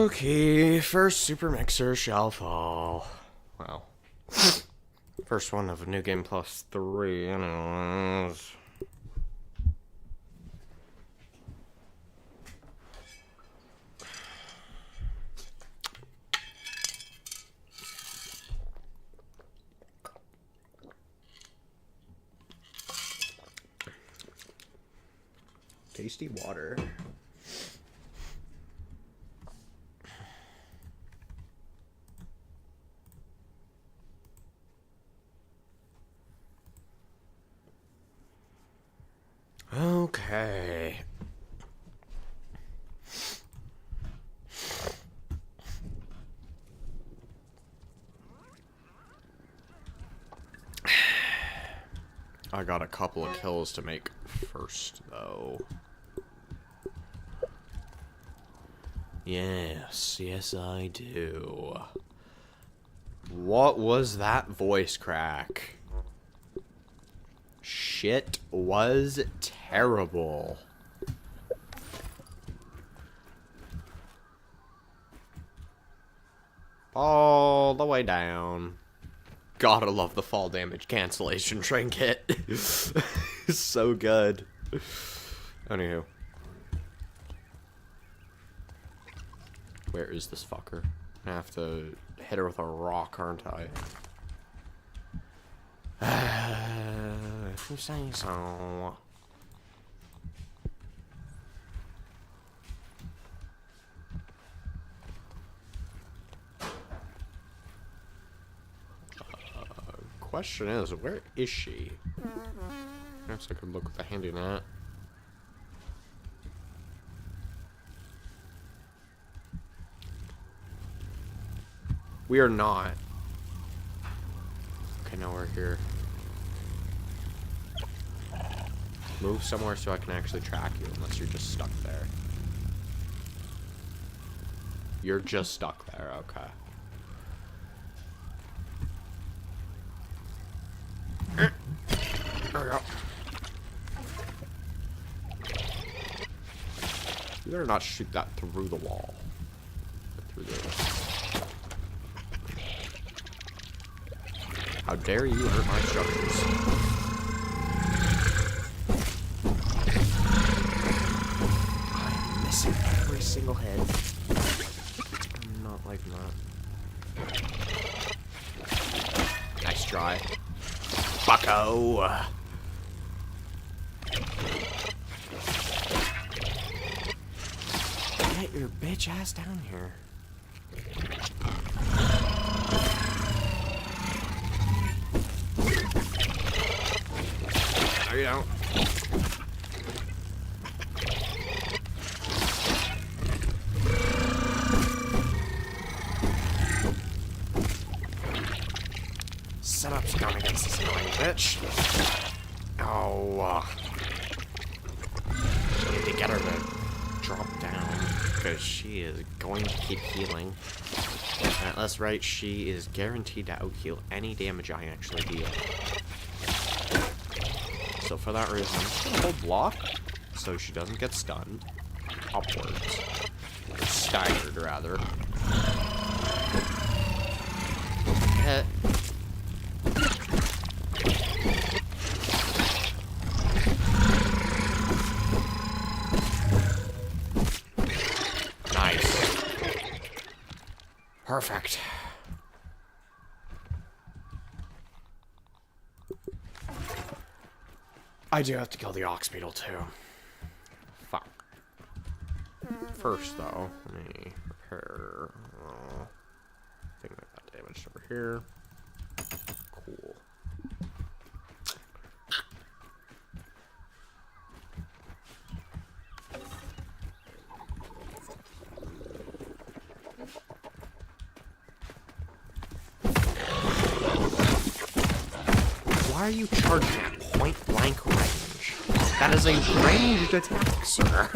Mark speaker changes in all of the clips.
Speaker 1: Okay, first Super Mixer shall fall. Wow. First one of New Game Plus 3, anyways. Tasty water. Okay. I got a couple of kills to make first, though. Yes, I do. What was that voice crack? Shit was terrible. All the way down. Gotta love the fall damage cancellation trinket. So good. Anywho. Where is this fucker? I have to hit her with a rock, aren't I? If you say so. Question is, where is she? Perhaps I could look with a handy net. We are not. Okay, now we're here. Move somewhere so I can actually track you, unless you're just stuck there. You're just stuck there, okay. There we go. You better not shoot that through the wall. Through the... How dare you hurt my structures? I'm missing every single head. I'm not liking that. Nice try. Bucko! Get your bitch ass down here. No, you don't. Setup's gone against this annoying bitch. Oh, I need to get her to drop down because she is going to keep healing. And at this rate, she is guaranteed to out-heal any damage I actually deal. So for that reason, I'm just gonna hold block so she doesn't get stunned. Upwards. Or staggered, rather. Hit. Nice. Perfect. I do have to kill the ox beetle too. Fuck. First though, let me repair. I think I got damaged over here. Cool. Why are you charging at point blank range? That is a ranged attack, sir.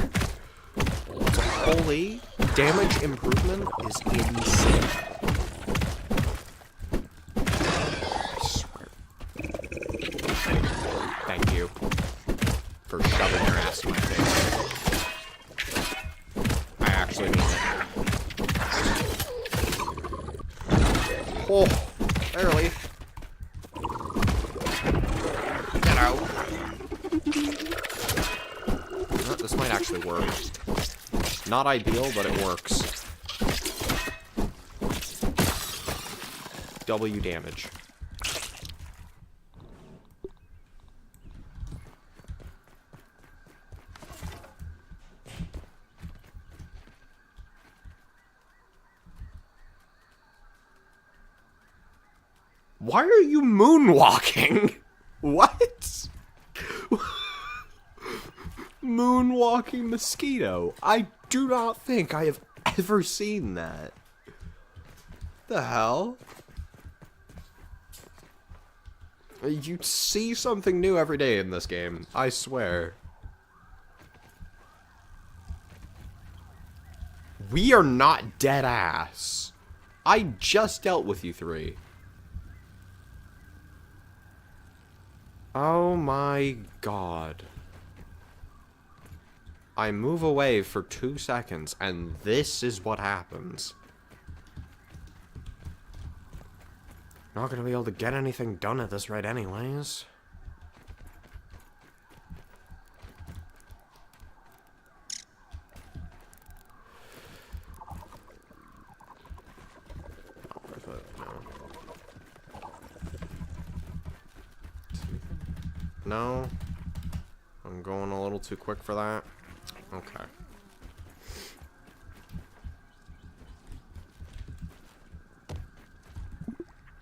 Speaker 1: The holy damage improvement is insane. I swear. Thank you for shoving your ass in my face. I actually mean it. Barely. Get out. Oh, this might actually work. Not ideal, but it works. W damage. Why are you moonwalking? What? Moonwalking mosquito. I do not think I have ever seen that. The hell? You see something new every day in this game, I swear. We are not dead ass. I just dealt with you three. Oh my god. I move away for 2 seconds, and this is what happens. Not gonna be able to get anything done at this rate anyways. Not worth it, no. No. I'm going a little too quick for that. Okay.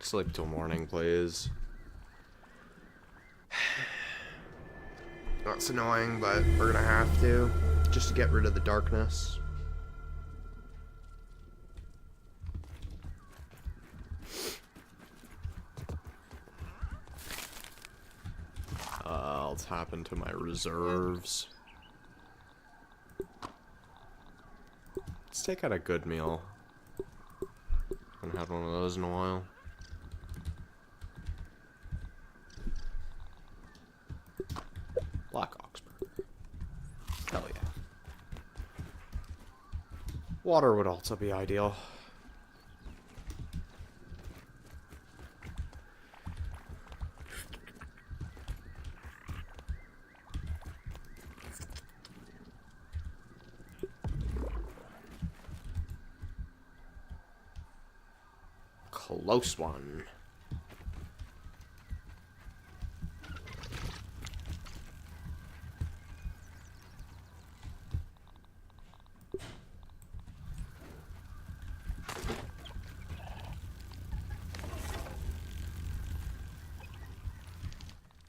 Speaker 1: Sleep till morning, please. That's annoying, but we're gonna have to, just to get rid of the darkness. I'll tap into my reserves. Let's take out a good meal. Haven't had one of those in a while. Black Oxburger. Hell yeah. Water would also be ideal. Close one.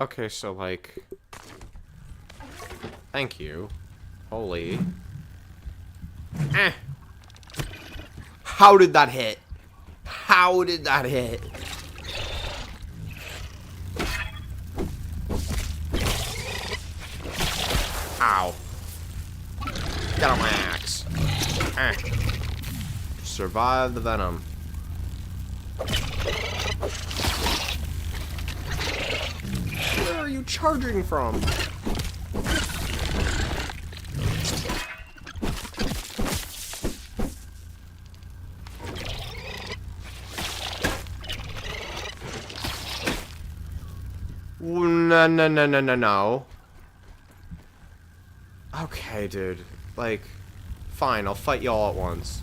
Speaker 1: Okay, so like, thank you. Holy. Eh. How did that hit? How did that hit? Ow. Get on my axe. Eh. Survive the venom. Where are you charging from? No. Okay, dude. Like, fine, I'll fight you all at once.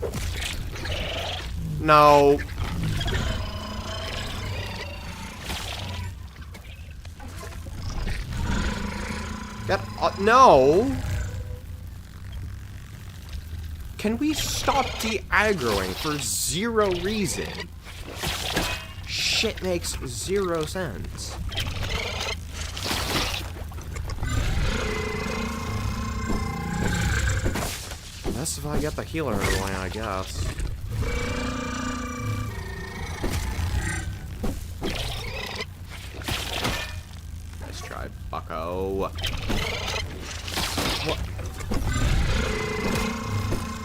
Speaker 1: No. No. Can we stop de-aggroing for zero reason? Shit makes 0 sense. Best if I get the healer out of the way, I guess. Nice try, bucko. What?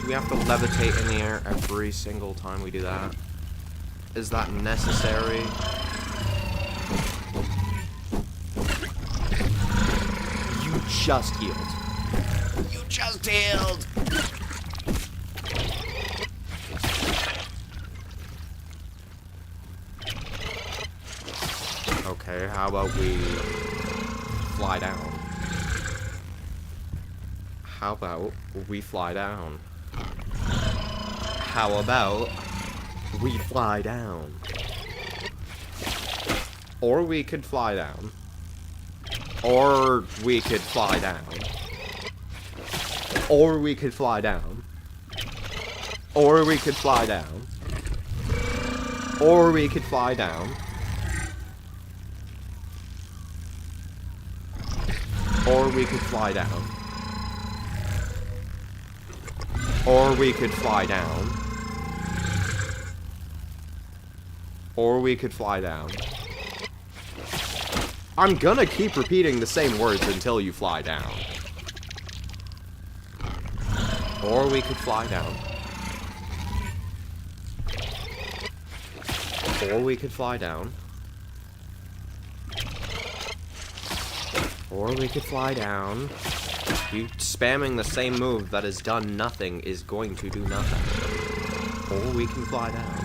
Speaker 1: Do we have to levitate in the air every single time we do that? Is that necessary? You just healed. You just healed! Okay, how about we fly down? How about we fly down? How about we fly down? Or we could fly down. Or we could fly down. Or we could fly down. Or we could fly down. Or we could fly down. Or we could fly down. Or we could fly down. Or we could fly down. I'm gonna keep repeating the same words until you fly down. Or we could fly down. Or we could fly down. Or we could fly down. You spamming the same move that has done nothing is going to do nothing. Or we can fly down.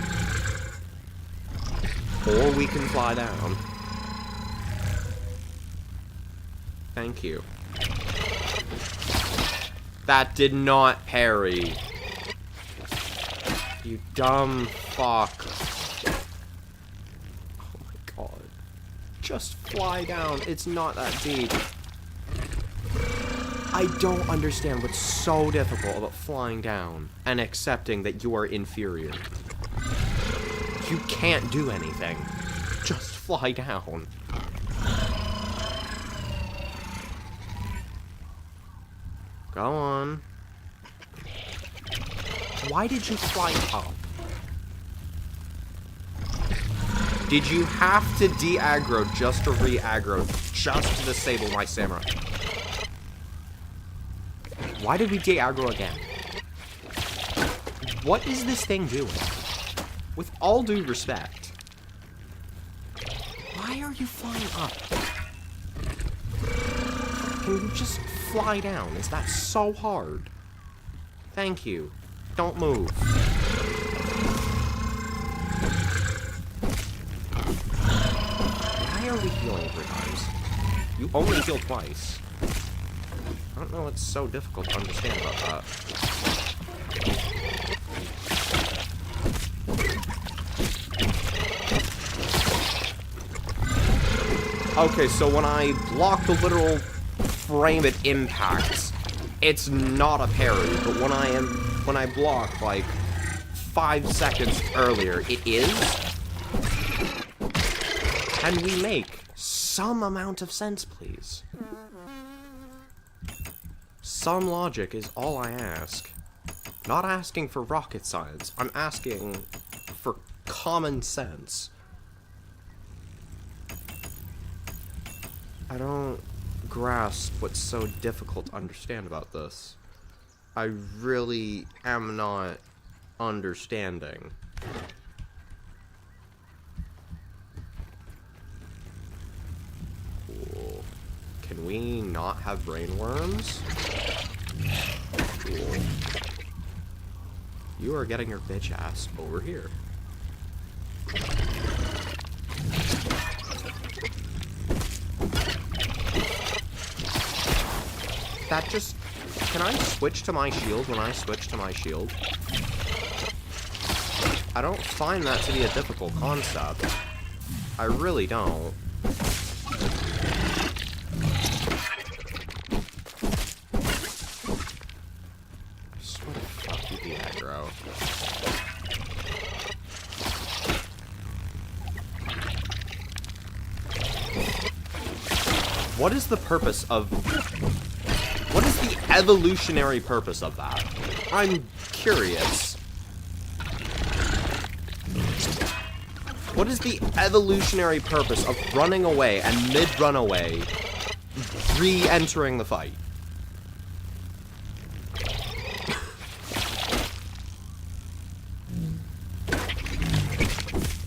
Speaker 1: Or we can fly down. Thank you. That did not parry. You dumb fuck. Oh my god. Just fly down. It's not that deep. I don't understand what's so difficult about flying down and accepting that you are inferior. You can't do anything. Just fly down. Go on. Why did you fly up? Did you have to de-aggro just to re-aggro, just to disable my samurai? Why did we de-aggro again? What is this thing doing? With all due respect. Why are you flying up? Can you just fly down? Is that so hard? Thank you. Don't move. Why are we healing 3 times? You only heal twice. I don't know what's so difficult to understand about that. Okay, so when I block the literal frame it impacts, it's not a parry, but when I block like 5 seconds earlier, it is. Can we make some amount of sense, please? Some logic is all I ask. Not asking for rocket science, I'm asking for common sense. I don't grasp what's so difficult to understand about this. I really am not understanding. Cool. Can we not have brainworms? Cool. You are getting your bitch ass over here. That just... Can I switch to my shield when I switch to my shield? I don't find that to be a difficult concept. I really don't. I swear to fuck you, the aggro. What is the purpose of... What is the evolutionary purpose of that? I'm curious. What is the evolutionary purpose of running away and mid-runaway, re-entering the fight?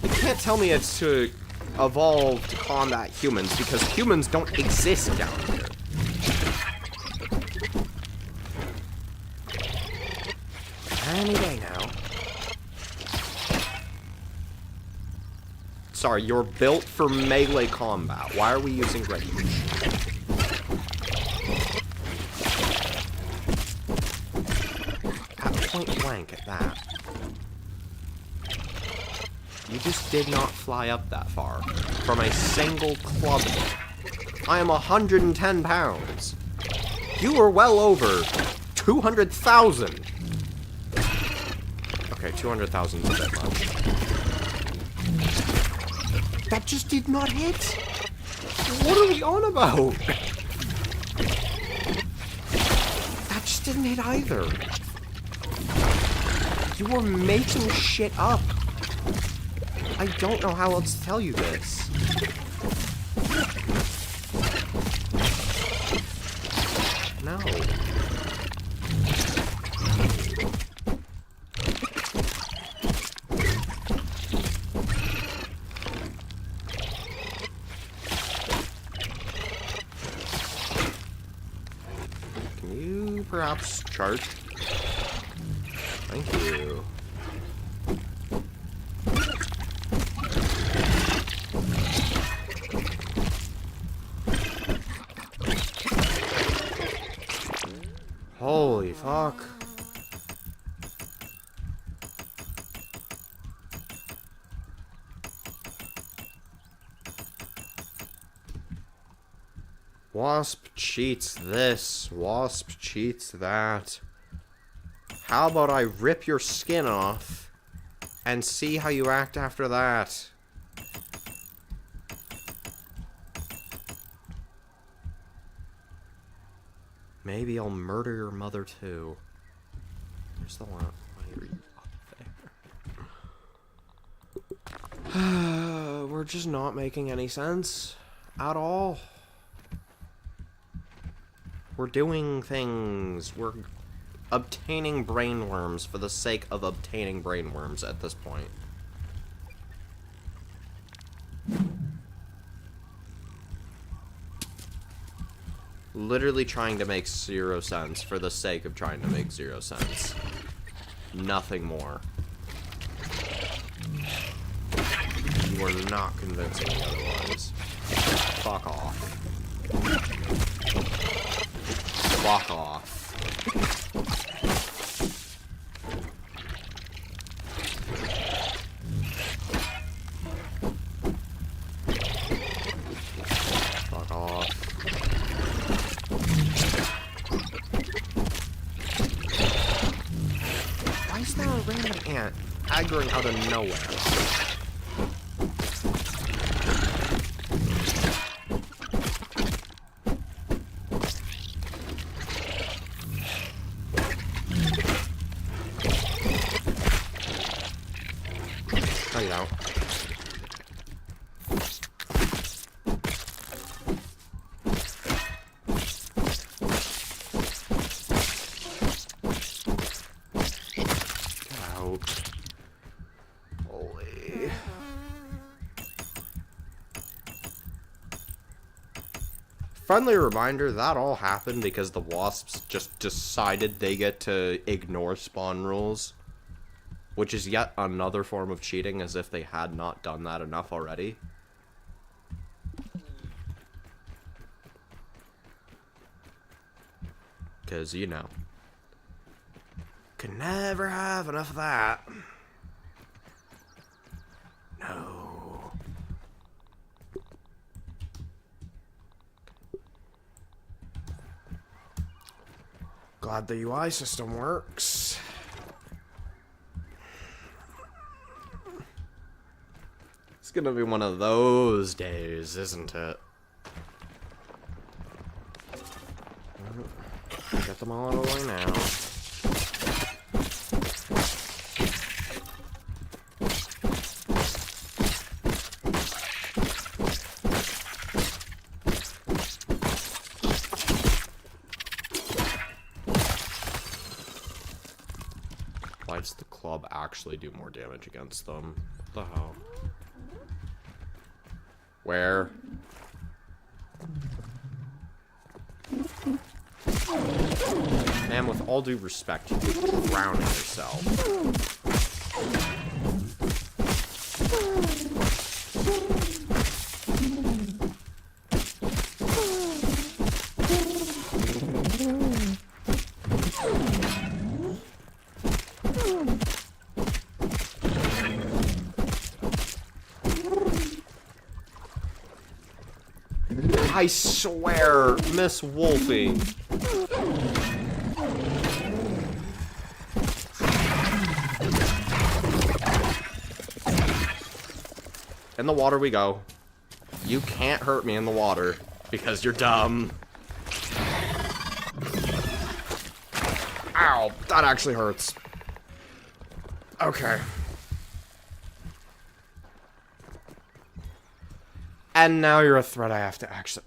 Speaker 1: You can't tell me it's to evolve to combat humans, because humans don't exist down here. Any day now. Sorry, you're built for melee combat. Why are we using range? At point blank at that. You just did not fly up that far from a single club hit. I am 110 pounds. You are well over 200,000. Okay, 200,000 is a bit much. That just did not hit. What are we on about? That just didn't hit either. You were making shit up. I don't know how else to tell you this. No. Can you perhaps charge? Thank you. Holy fuck. Wasp cheats this. Wasp cheats that. How about I rip your skin off and see how you act after that? Maybe I'll murder your mother too. Where's the one? Why are you up there? We're just not making any sense at all. We're doing things. We're obtaining brainworms for the sake of obtaining brainworms at this point. Literally trying to make 0 sense for the sake of trying to make 0 sense. Nothing more. You are not convincing me otherwise. Fuck off. Fuck off. Fuck off. Why is there a random ant aggroing out of nowhere? Oh, you don't. Holy. Friendly reminder, that all happened because the wasps just decided they get to ignore spawn rules. Which is yet another form of cheating, as if they had not done that enough already. Because, you know. Can never have enough of that. No. Glad the UI system works. It's gonna be one of those days, isn't it? Get them all out of the way now. Why does the club actually do more damage against them? What the hell? Where? Ma'am, with all due respect, you're drowning yourself. I swear, Miss Wolfie. In the water we go. You can't hurt me in the water because you're dumb. Ow, that actually hurts. Okay. And now you're a threat I have to actually...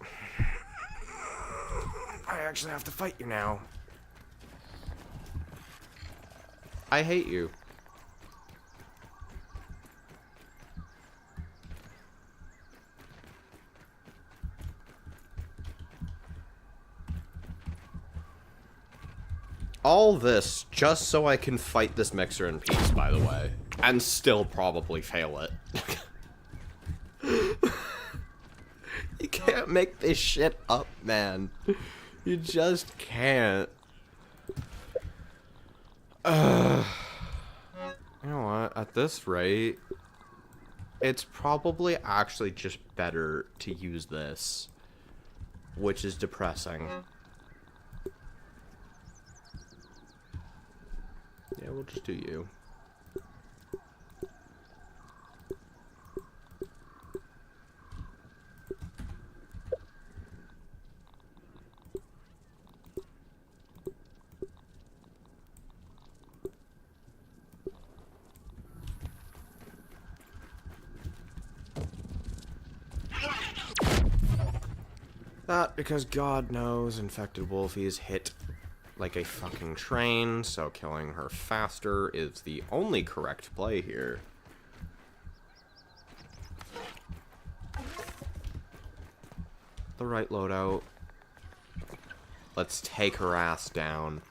Speaker 1: I actually have to fight you now. I hate you. All this just so I can fight this mixer in peace, by the way. And still probably fail it. You can't make this shit up, man. You just can't. You know what? At this rate, it's probably actually just better to use this. Which is depressing. Yeah, we'll just do you. That because God knows infected Wolfies hit like a fucking train, so killing her faster is the only correct play here. The right loadout. Let's take her ass down.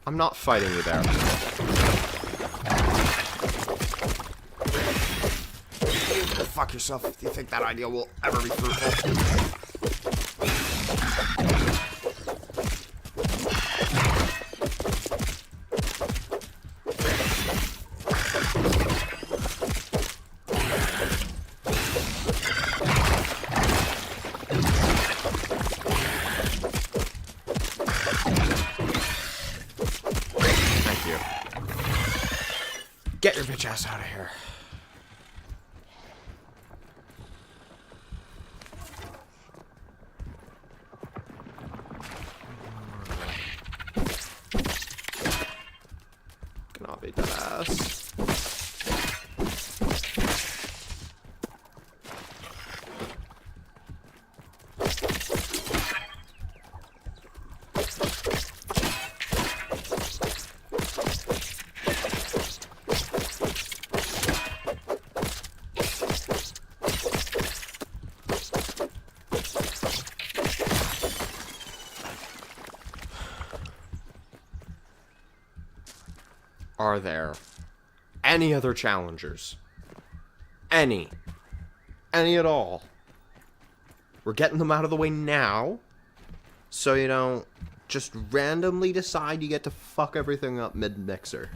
Speaker 1: I'm not fighting you there. Go fuck yourself if you think that idea will ever be fruitful. Get your bitch ass out of here. Cannot be that ass. Are there any other challengers? Any at all? We're getting them out of the way now, so you don't just randomly decide you get to fuck everything up mid-mixer.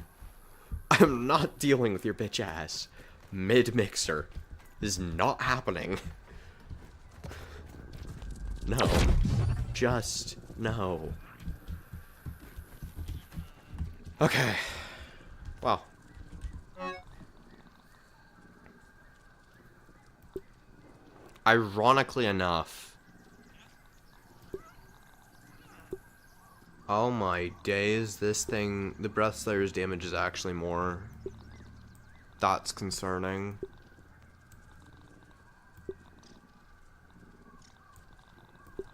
Speaker 1: I'm not dealing with your bitch ass mid-mixer. This is not happening. No. Just no. Okay. Well. Ironically enough. Oh my days, this thing, the Breath Slayer's damage is actually more. That's concerning.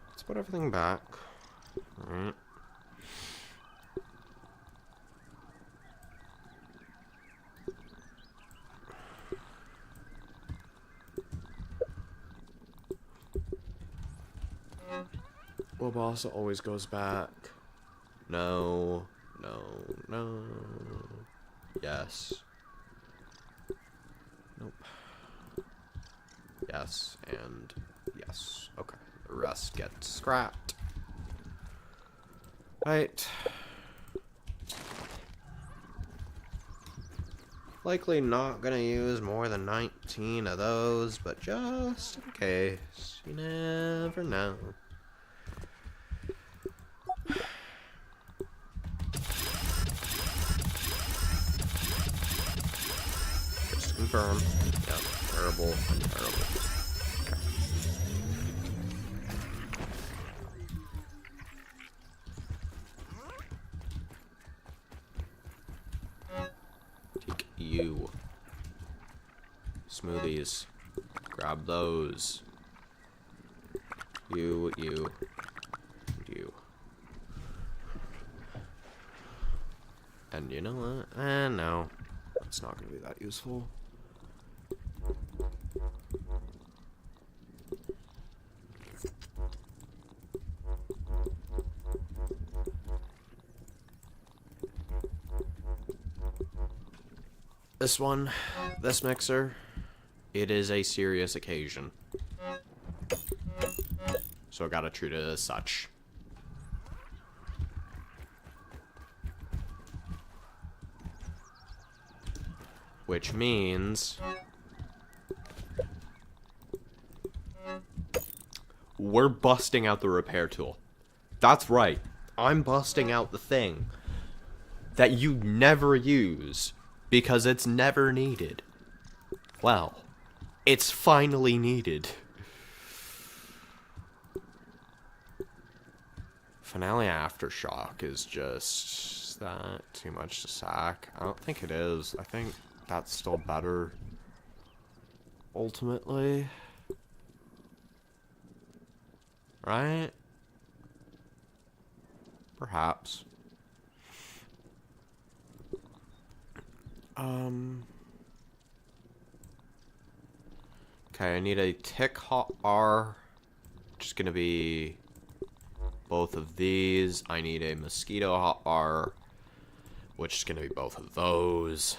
Speaker 1: Let's put everything back. Alright. Well, boss always goes back. No. No. No. Yes. Nope. Yes, and yes. Okay. The rest gets scrapped. Right. Likely not gonna use more than 19 of those, but just in case. You never know. Just confirm. Yep, terrible and terrible. Take you. Smoothies. Grab those. You, and you. And you know what? No. It's not gonna be that useful. This mixer, it is a serious occasion. So I gotta treat it as such. Which means we're busting out the repair tool. That's right. I'm busting out the thing that you never use because it's never needed. Well, it's finally needed. Finale Aftershock is just that too much to sack. I don't think it is. I think that's still better. Ultimately. Right? Perhaps. Okay, I need a tick hotbar, which is gonna be both of these. I need a mosquito hotbar, which is gonna be both of those.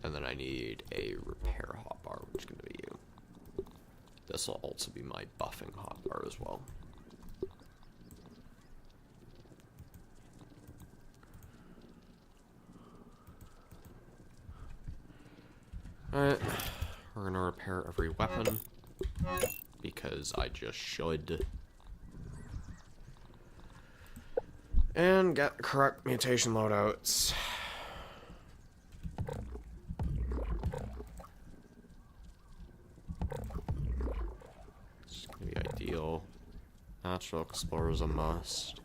Speaker 1: And then I need a repair hotbar, which is gonna be you. This will also be my buffing hotbar as well. Alright, we're gonna repair every weapon, because I just should. And get the correct mutation loadouts. It's gonna be ideal. Natural Explorer is a must.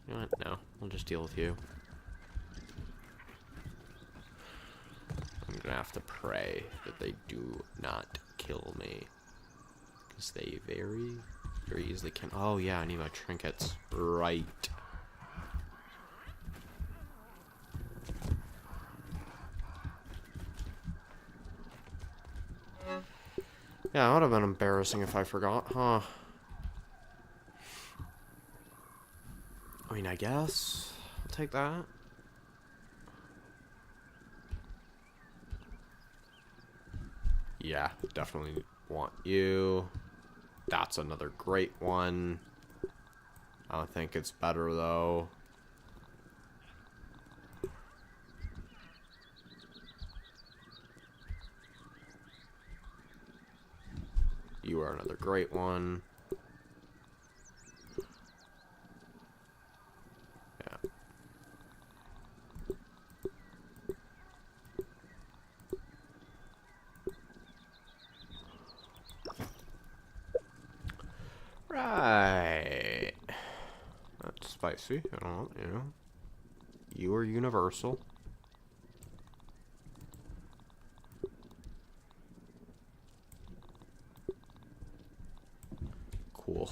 Speaker 1: You know what? No, we'll just deal with you. I'm gonna have to pray that they do not kill me, because they very easily can. Oh yeah, I need my trinkets. Right. Yeah, that would have been embarrassing if I forgot, huh? I mean, I guess I'll take that. Yeah, definitely want you. That's another great one. I don't think it's better, though. You are another great one. Yeah. Right. That's spicy. I don't know, you know. You are universal. Cool.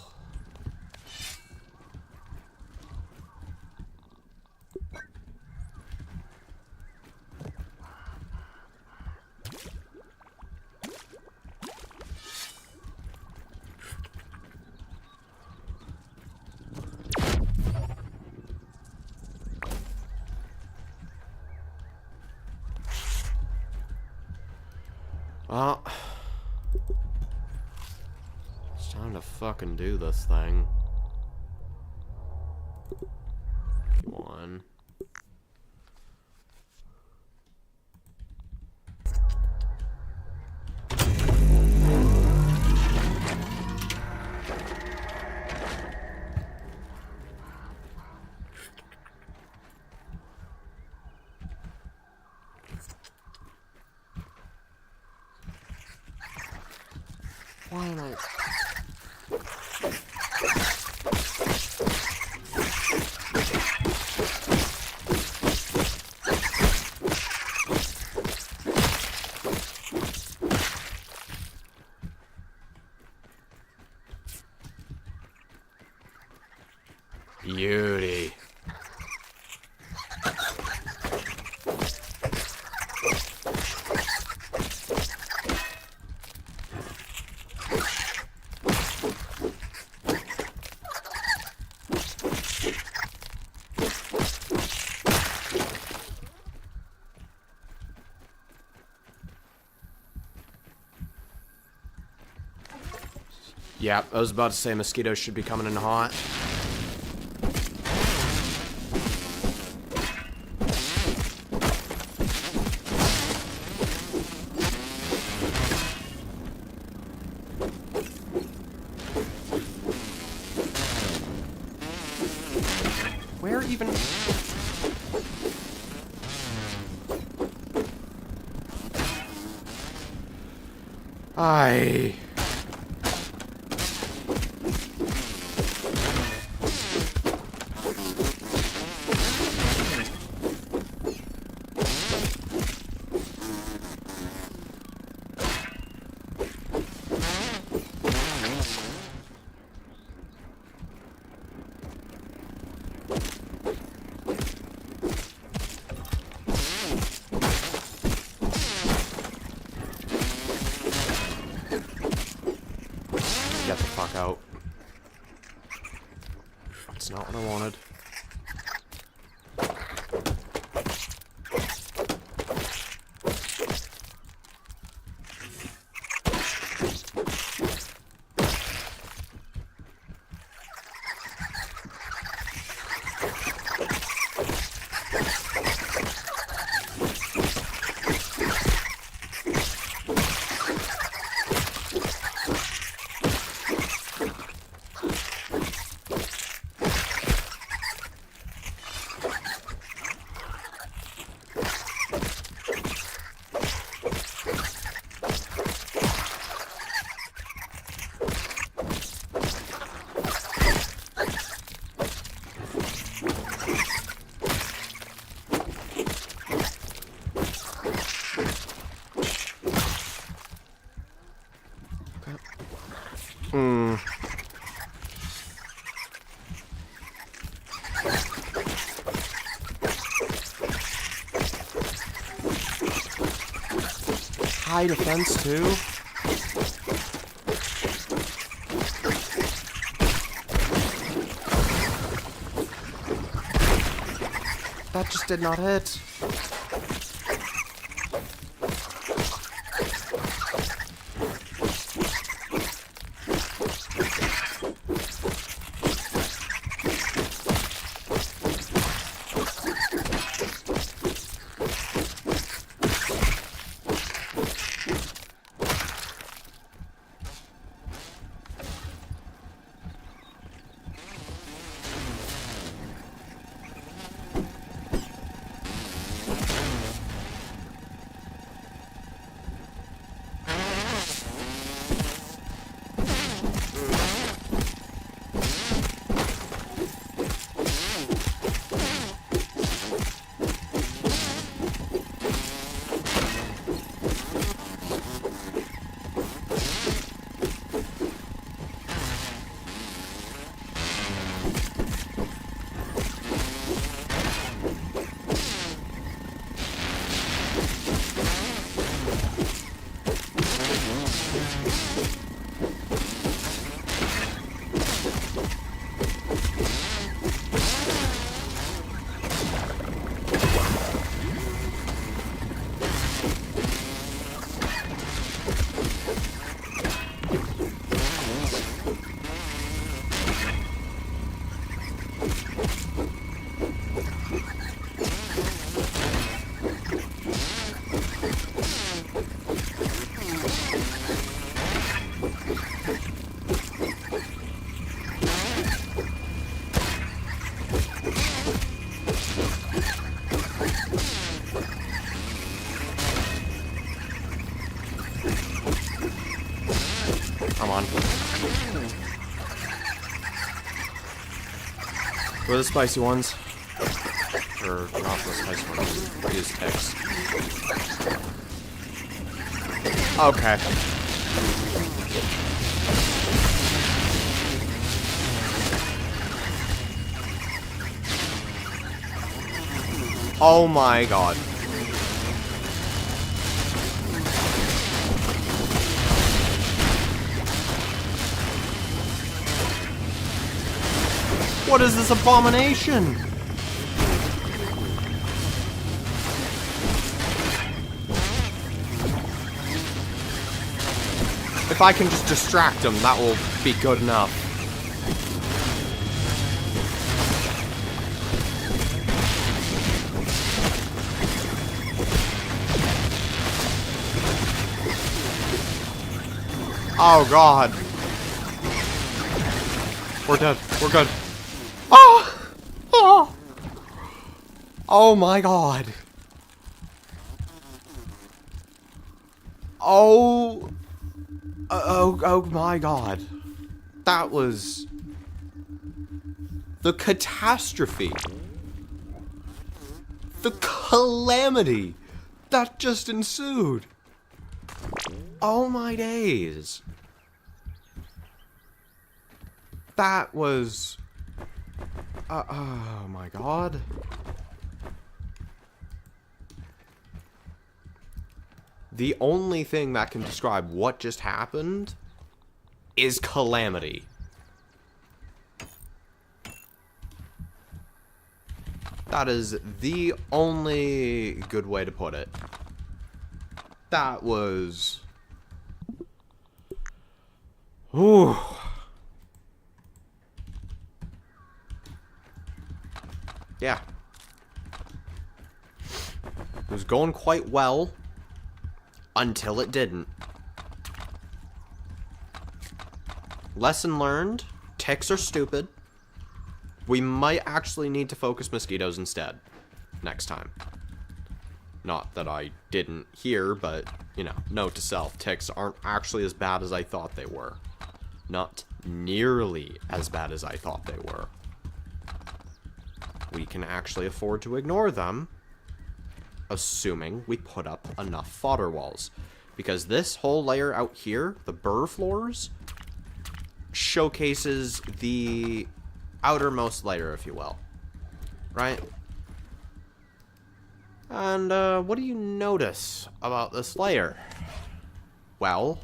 Speaker 1: Well, it's time to fucking do this thing. One. Why am I... Beauty. Yeah, I was about to say mosquitoes should be coming in hot. Where even... Get the fuck out. That's not what I wanted. High defense, too? That just did not hit. Were the spicy ones? Or not the spicy ones. Use ticks. Okay. Oh my god. What is this abomination? If I can just distract him, that will be good enough. Oh god. We're dead. We're good. Oh! Oh! Oh my god. Oh my god. That was the catastrophe. The calamity that just ensued. Oh my days. That was... oh my god. The only thing that can describe what just happened is calamity. That is the only good way to put it. That was... Ooh. Yeah. It was going quite well until it didn't. Lesson learned. Ticks are stupid. We might actually need to focus mosquitoes instead next time. Not that I didn't hear, but, you know, note to self, ticks aren't actually as bad as I thought they were. Not nearly as bad as I thought they were. We can actually afford to ignore them, assuming we put up enough fodder walls. Because this whole layer out here, the burr floors, showcases the outermost layer, if you will. Right? And, what do you notice about this layer? Well,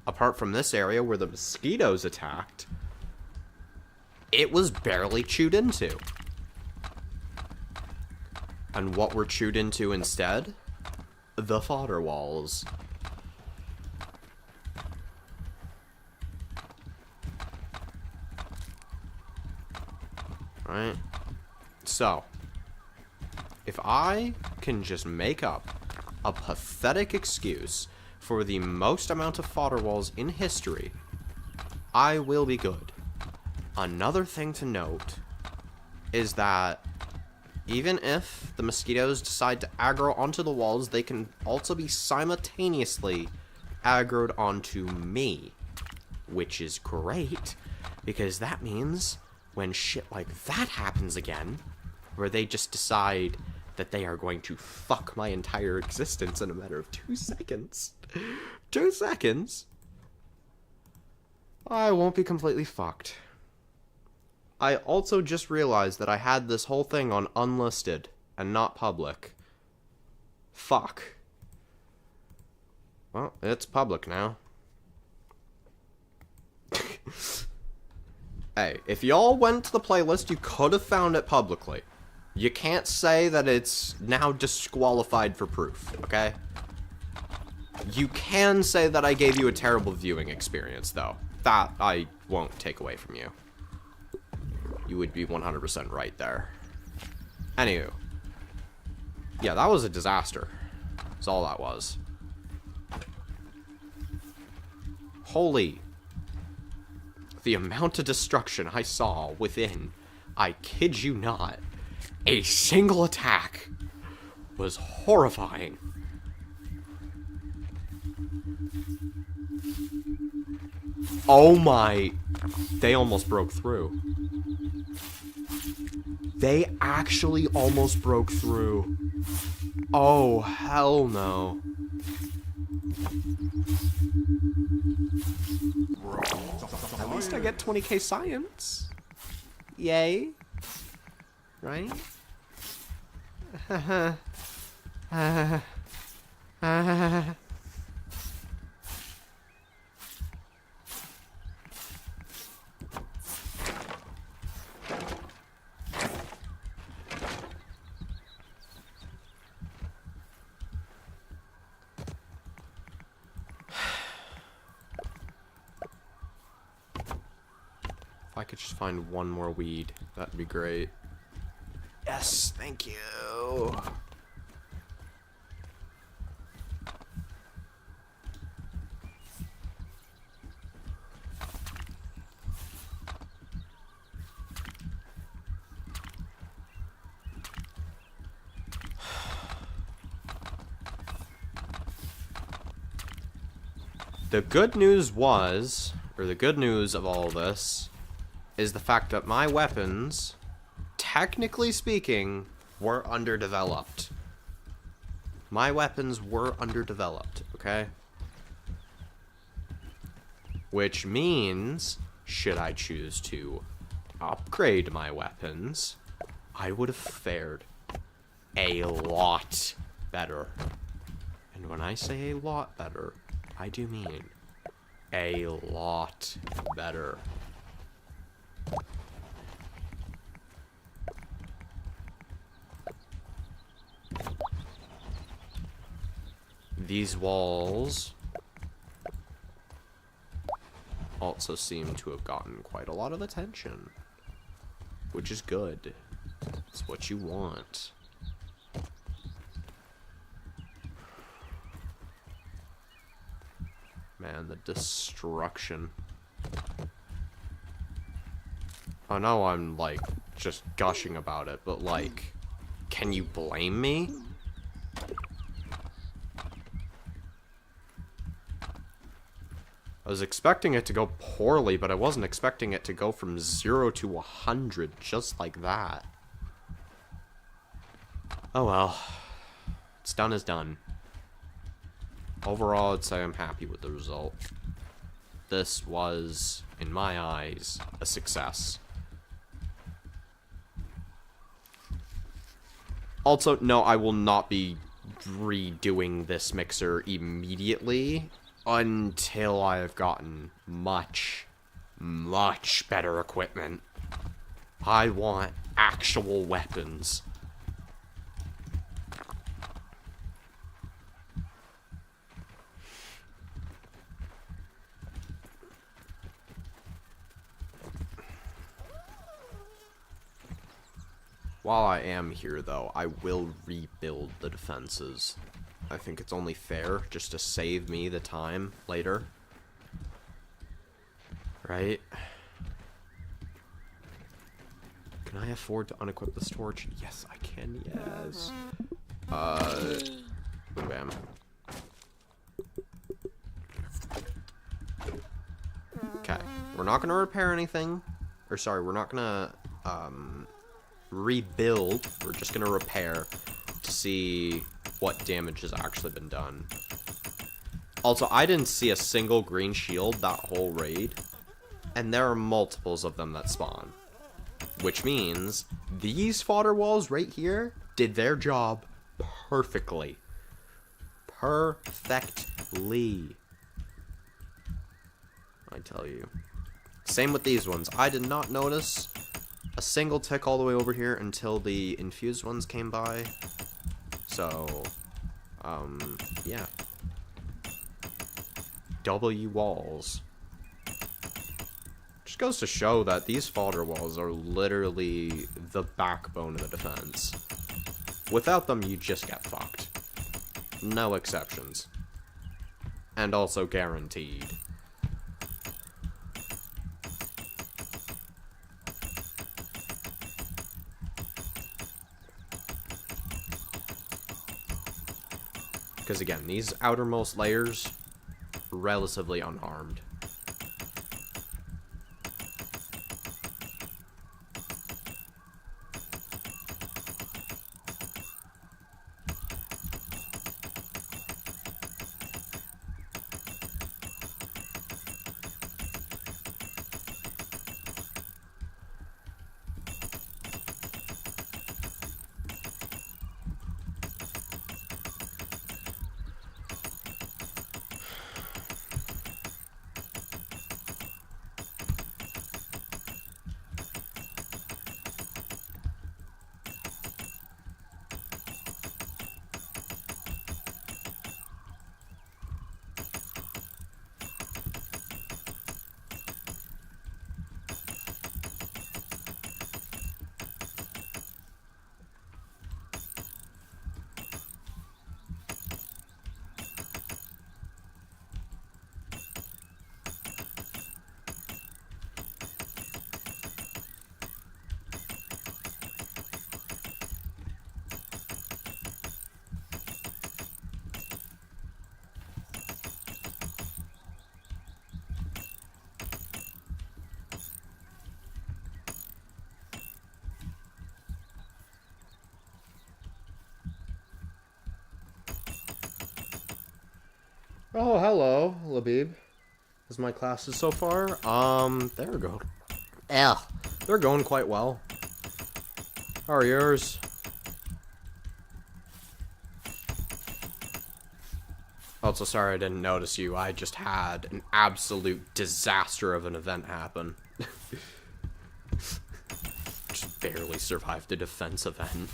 Speaker 1: apart from this area where the mosquitoes attacked, it was barely chewed into. And what were chewed into instead? The fodder walls. Right? So, if I can just make up a pathetic excuse for the most amount of fodder walls in history, I will be good. Another thing to note is that even if the mosquitoes decide to aggro onto the walls, they can also be simultaneously aggroed onto me. Which is great, because that means when shit like that happens again, where they just decide that they are going to fuck my entire existence in a matter of 2 seconds. 2 seconds? I won't be completely fucked. I also just realized that I had this whole thing on unlisted and not public. Fuck. Well, it's public now. Hey, if y'all went to the playlist, you could have found it publicly. You can't say that it's now disqualified for proof, okay? You can say that I gave you a terrible viewing experience, though. That I won't take away from you. You would be 100% right there. Anywho. Yeah, that was a disaster. That's all that was. Holy. The amount of destruction I saw within, I kid you not, a single attack was horrifying. Oh my. They almost broke through. They actually almost broke through. Oh, hell no. At least I get 20k science. Yay. Right? If I could just find one more weed, that'd be great. Yes, thank you. The good news was, or the good news of all this, is the fact that my weapons, technically speaking, were underdeveloped. My weapons were underdeveloped, okay? Which means, should I choose to upgrade my weapons, I would have fared a lot better. And when I say a lot better, I do mean a lot better. These walls also seem to have gotten quite a lot of attention, which is good. It's what you want. Man, the destruction. I know I'm, like, just gushing about it, but, like, can you blame me? I was expecting it to go poorly, but I wasn't expecting it to go from 0 to 100 just like that. Oh well. It's done is done. Overall, I'd say I'm happy with the result. This was, in my eyes, a success. Also, no, I will not be redoing this mixer immediately until I have gotten much, much better equipment. I want actual weapons. While I am here, though, I will rebuild the defenses. I think it's only fair, just to save me the time later. Right? Can I afford to unequip this torch? Yes, I can, yes. Bam. Okay, we're not gonna repair anything. Or sorry, we're not gonna, rebuild. We're just gonna repair to see what damage has actually been done. Also, I didn't see a single green shield that whole raid, and there are multiples of them that spawn, which means these fodder walls right here did their job perfectly. Perfectly, I tell you. Same with these ones. I did not notice a single tick all the way over here until the infused ones came by. So, yeah. W walls. Just goes to show that these fodder walls are literally the backbone of the defense. Without them, you just get fucked. No exceptions. And also guaranteed. Because again, these outermost layers, relatively unharmed. Oh, hello, Labib. How's my classes so far? There we go. Yeah, they're going quite well. How are yours? Also, sorry I didn't notice you. I just had an absolute disaster of an event happen. Just barely survived the defense event.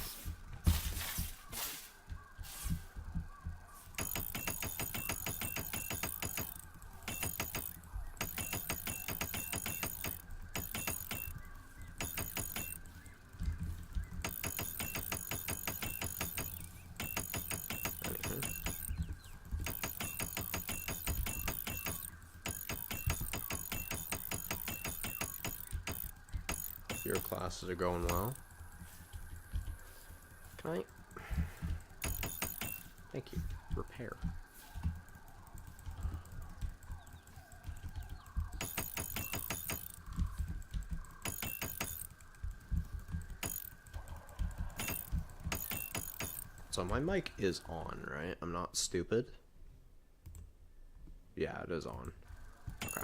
Speaker 1: Your classes are going well. Can I? Thank you. Repair. So my mic is on, right? I'm not stupid. Yeah, it is on. Okay.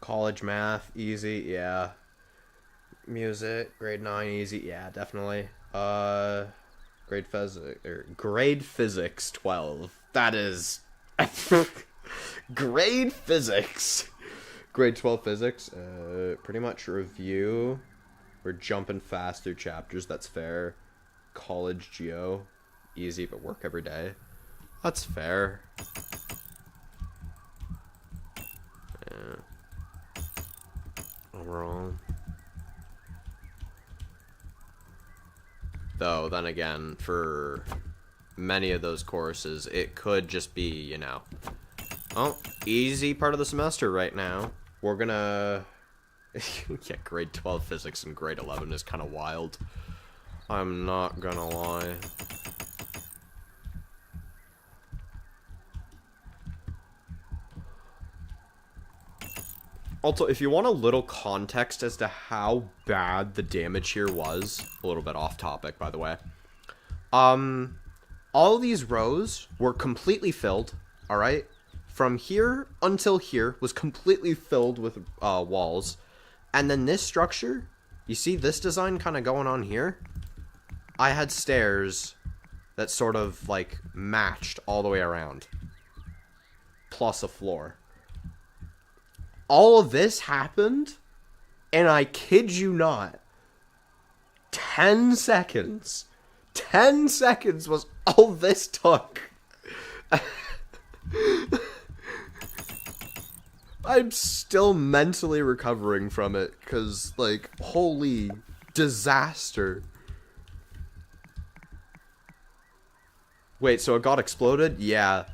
Speaker 1: College math, easy, yeah. Music, grade 9, easy, yeah, definitely. Grade physics 12. That is grade physics. Grade 12 physics, pretty much review. We're jumping fast through chapters, that's fair. College geo, easy but work every day. That's fair. Yeah. Overall. Though, then again, for many of those courses, it could just be, you know, oh, easy part of the semester right now. We're gonna... yeah, grade 12 physics and grade 11 is kind of wild. I'm not gonna lie. Also, if you want a little context as to how bad the damage here was, a little bit off topic, by the way. All these rows were completely filled, alright? From here until here was completely filled with walls. And then this structure, you see this design kind of going on here? I had stairs that sort of, like, matched all the way around. Plus a floor. All of this happened, and I kid you not, 10 seconds. 10 seconds was all this took. I'm still mentally recovering from it, because, like, holy disaster. Wait, so it got exploded? Yeah.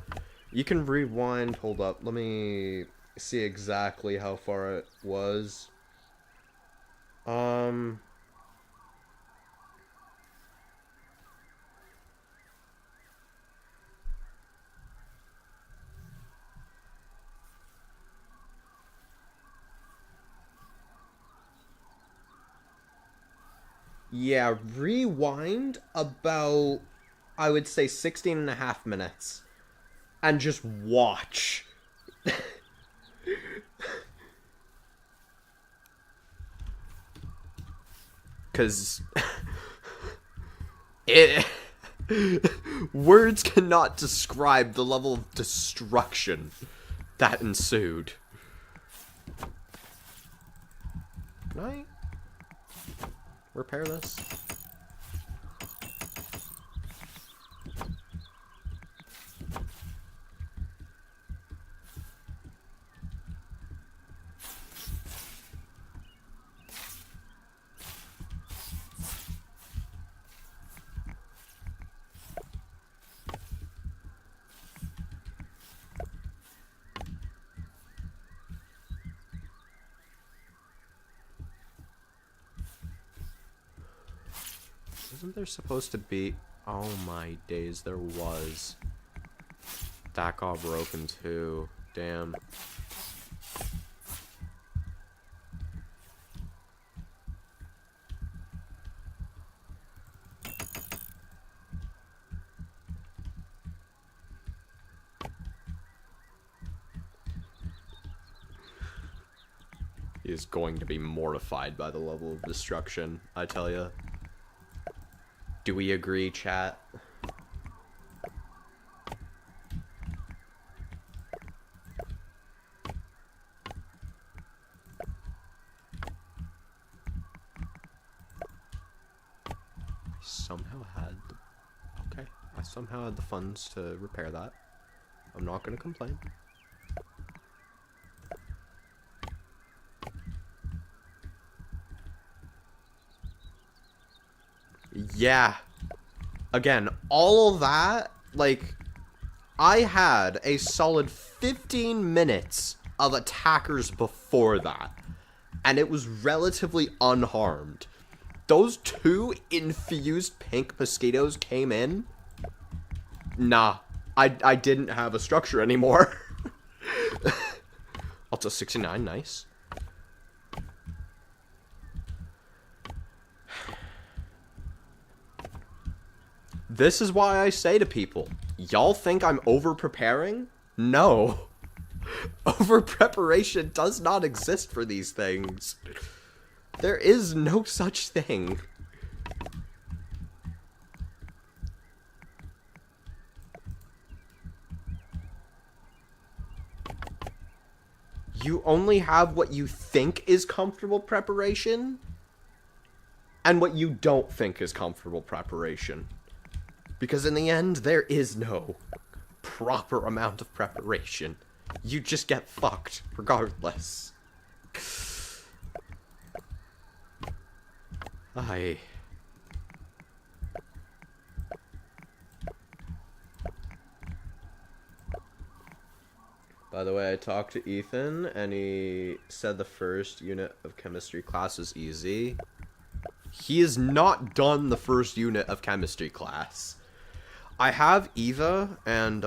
Speaker 1: You can rewind. Hold up. Let me see exactly how far it was. Yeah, rewind about, I would say, 16 and a half minutes. And just watch. Because it... words cannot describe the level of destruction that ensued. Can I repair this? Isn't there supposed to be... Oh my days, there was. That got broken too. Damn. He is going to be mortified by the level of destruction, I tell ya. Do we agree, chat? I somehow had the funds to repair that. I'm not gonna complain. Yeah. Again, all of that, like, I had a solid 15 minutes of attackers before that, and it was relatively unharmed. Those 2 infused pink mosquitoes came in. Nah, I didn't have a structure anymore. Also 69, nice. This is why I say to people, y'all think I'm over-preparing? No. Over-preparation does not exist for these things. There is no such thing. You only have what you think is comfortable preparation, and what you don't think is comfortable preparation. Because in the end, there is no proper amount of preparation. You just get fucked, regardless. By the way, I talked to Ethan, and he said the first unit of chemistry class is easy. He has not done the first unit of chemistry class. I have Eva and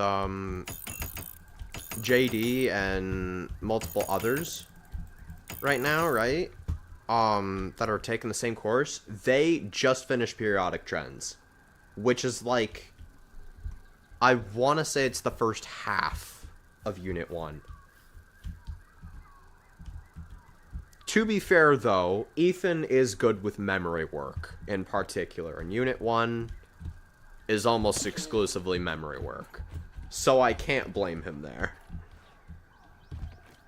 Speaker 1: JD and multiple others right now, right? That are taking the same course. They just finished periodic trends, which is like, I want to say it's the first half of Unit 1. To be fair, though, Ethan is good with memory work in particular, and Unit 1 is almost exclusively memory work. So I can't blame him there.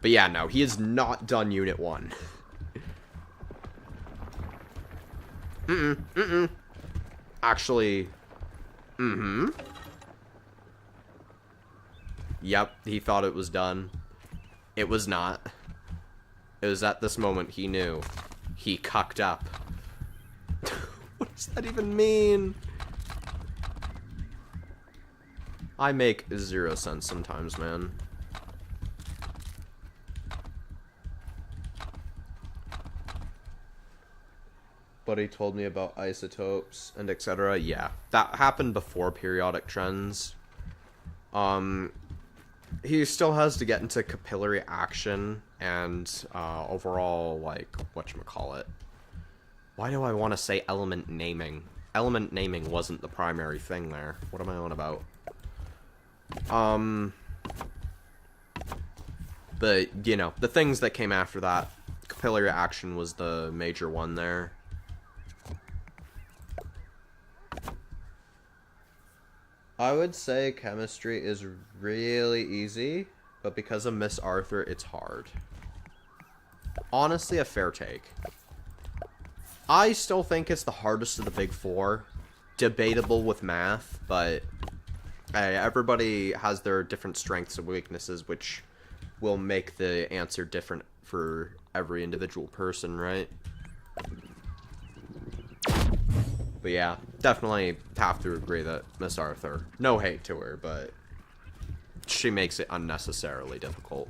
Speaker 1: But yeah, no, he has not done Unit 1. Actually, Yep, he thought it was done. It was not. It was at this moment he knew. He cucked up. What does that even mean? I make 0 sense sometimes, man. Buddy told me about isotopes and etc. Yeah, that happened before periodic trends. He still has to get into capillary action and overall, like, whatchamacallit. Why do I want to say element naming? Element naming wasn't the primary thing there. What am I on about? But, you know, the things that came after that, capillary action was the major one there. I would say chemistry is really easy, but because of Miss Arthur, it's hard. Honestly, a fair take. I still think it's the hardest of the big four. Debatable with math, but hey, everybody has their different strengths and weaknesses, which will make the answer different for every individual person, right? But yeah, definitely have to agree that Miss Arthur, no hate to her, but she makes it unnecessarily difficult.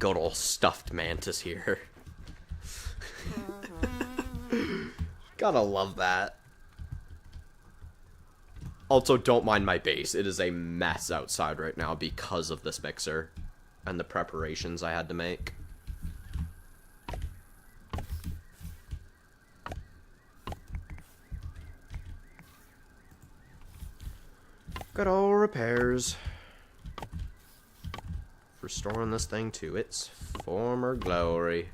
Speaker 1: good old stuffed mantis here. Gotta love that. Also, don't mind my base. It is a mess outside right now because of this mixer and the preparations I had to make. Good old repairs. Restoring this thing to its former glory.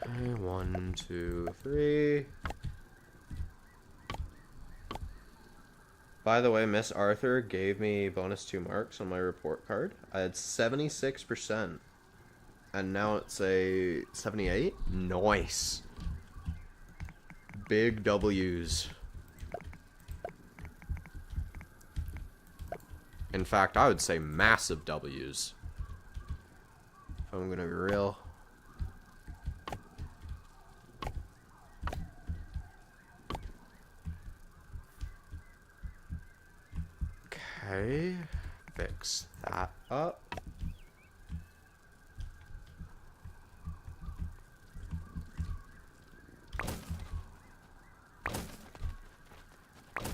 Speaker 1: Okay, 1, 2, 3. By the way, Miss Arthur gave me bonus 2 marks on my report card. I had 76%. And now it's a 78? Nice. Big W's. In fact, I would say massive W's. If I'm gonna be real. Okay. Fix that up.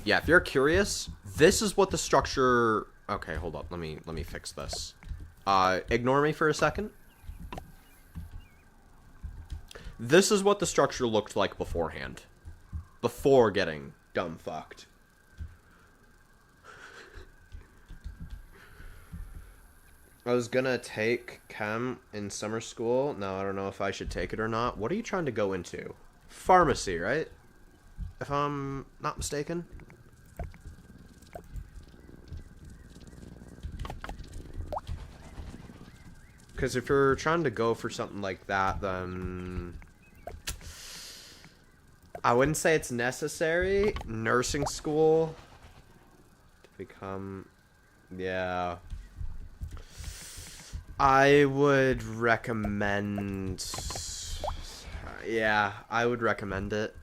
Speaker 1: Yeah, if you're curious, this is what the structure... Okay, hold up. Let me fix this. Ignore me for a second. This is what the structure looked like beforehand. Before getting dumb fucked. I was gonna take chem in summer school. Now I don't know if I should take it or not. What are you trying to go into? Pharmacy, right? If I'm not mistaken. Because if you're trying to go for something like that, then... I wouldn't say it's necessary. Nursing school... to become... Yeah... I would recommend... Yeah, I would recommend it.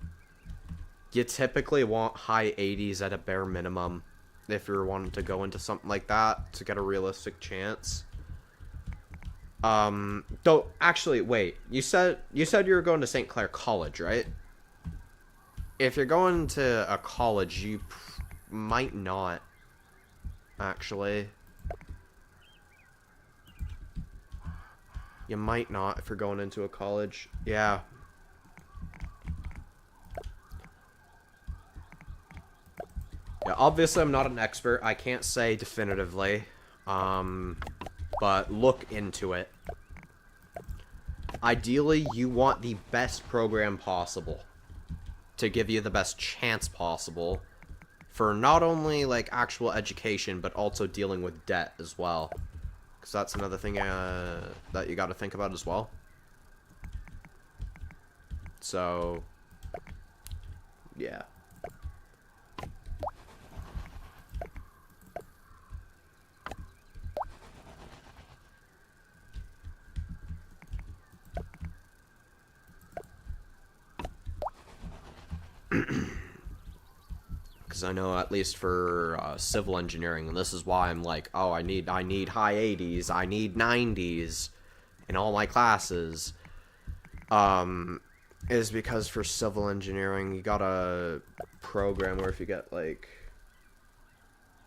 Speaker 1: You typically want high 80s at a bare minimum if you're wanting to go into something like that to get a realistic chance. Though, actually, wait. You said you were going to St. Clair College, right? If you're going to a college, you might not, actually. You might not if you're going into a college. Yeah. Yeah, obviously I'm not an expert. I can't say definitively. But look into it. Ideally, you want the best program possible to give you the best chance possible for not only, like, actual education, but also dealing with debt as well. Because that's another thing that you got to think about as well. So, yeah. Because I know, at least for civil engineering, and this is why I'm like, oh, I need high 80s, I need 90s in all my classes, is because for civil engineering, you got a program where if you get, like,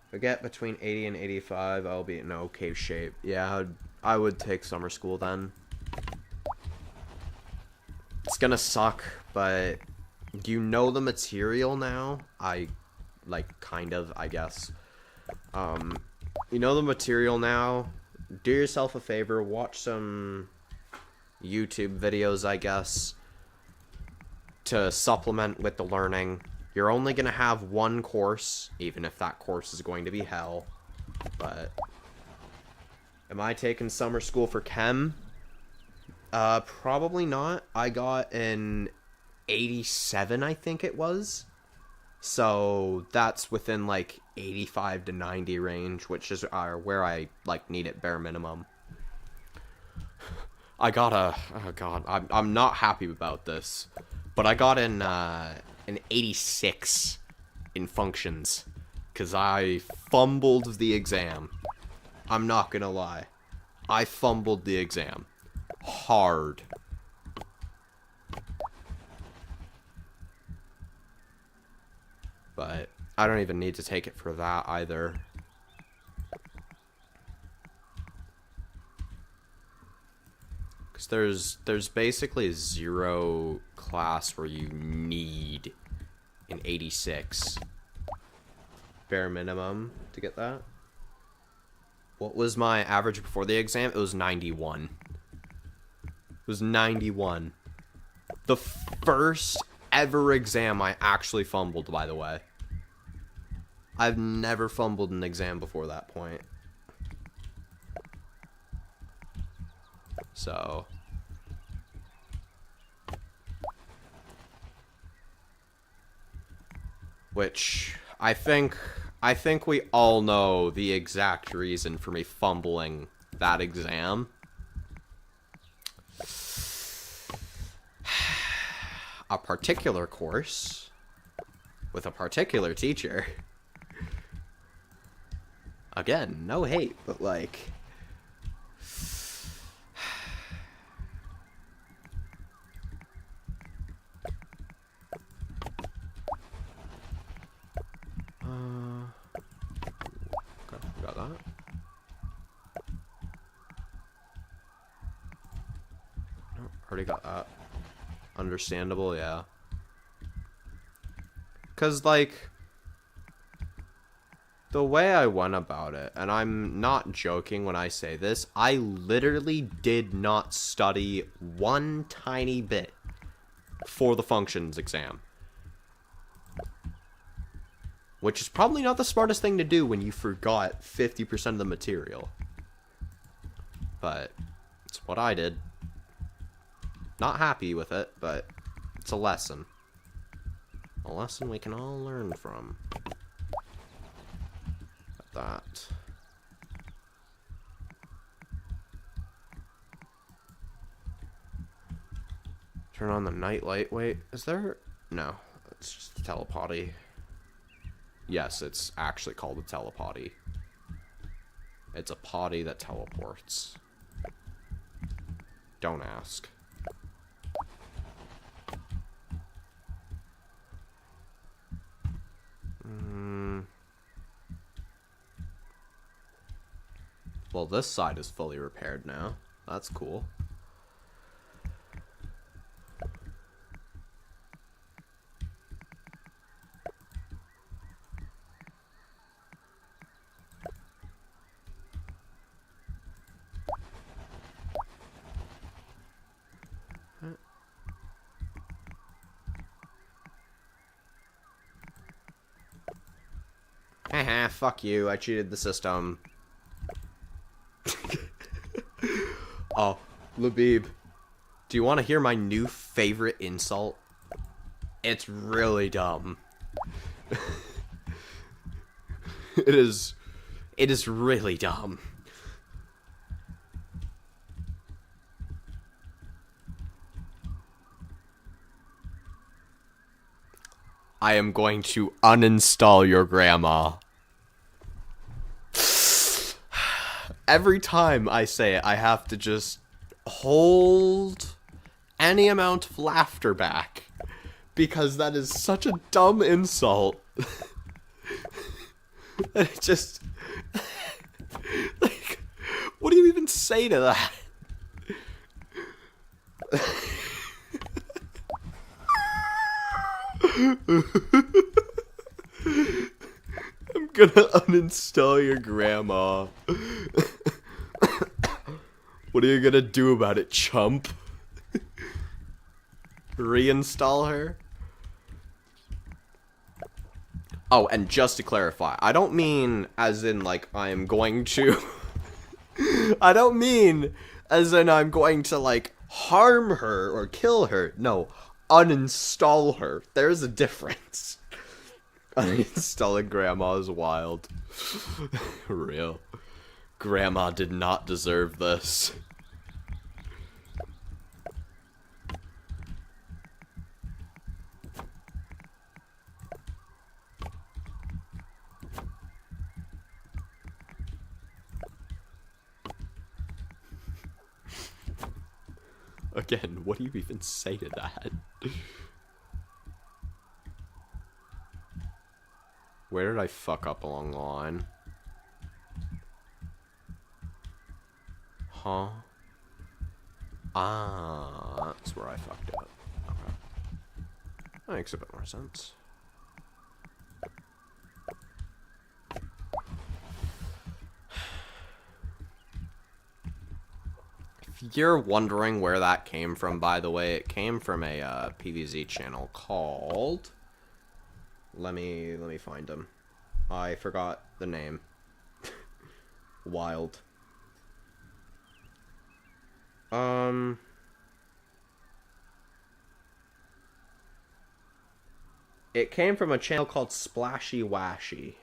Speaker 1: if I get between 80 and 85, I'll be in okay shape. Yeah, I would take summer school then. It's gonna suck, but you know the material now. Kind of, I guess. You know the material now. Do yourself a favor, watch some YouTube videos, I guess, to supplement with the learning. You're only gonna have one course, even if that course is going to be hell. But am I taking summer school for chem? Probably not. I got an 87, I think it was. So that's within like 85 to 90 range, which is where I like need it bare minimum. I got a, oh god, I'm not happy about this, but I got an 86 in functions, because I fumbled the exam. I'm not gonna lie. I fumbled the exam. Hard. But I don't even need to take it for that either. Because there's basically 0 class where you need an 86. Bare minimum to get that. What was my average before the exam? It was 91. It was 91. The first ever exam I actually fumbled, by the way. I've never fumbled an exam before that point. So, which I think we all know the exact reason for me fumbling that exam. A particular course with a particular teacher. Again, no hate, but like, got that. No, already got that. Understandable, yeah. 'Cause like, the way I went about it, and I'm not joking when I say this, I literally did not study one tiny bit for the functions exam. Which is probably not the smartest thing to do when you forgot 50% of the material. But it's what I did. Not happy with it, but it's a lesson. A lesson we can all learn from. That. Turn on the nightlight. Wait, is there? No, it's just a telepotty. Yes, it's actually called a telepotty. It's a potty that teleports. Don't ask. Well, this side is fully repaired now. That's cool. Haha, fuck you, I cheated the system. Oh, Labib, do you want to hear my new favorite insult? It's really dumb. It is really dumb. I am going to uninstall your grandma. Every time I say it, I have to just hold any amount of laughter back. Because that is such a dumb insult. And it just... like, what do you even say to that? I'm gonna uninstall your grandma. What are you gonna do about it, chump? Reinstall her? Oh, and just to clarify, I don't mean as in, like, I'm going to... I don't mean as in I'm going to, like, harm her or kill her. No, uninstall her. There's a difference. Uninstalling grandma is wild. Real. Grandma did not deserve this. Again, what do you even say to that? Where did I fuck up along the line? Huh? Ah, that's where I fucked up. Okay. That makes a bit more sense. If you're wondering where that came from, by the way, it came from a PVZ channel called... Let me find him. I forgot the name. Wild. It came from a channel called Splashy Washy.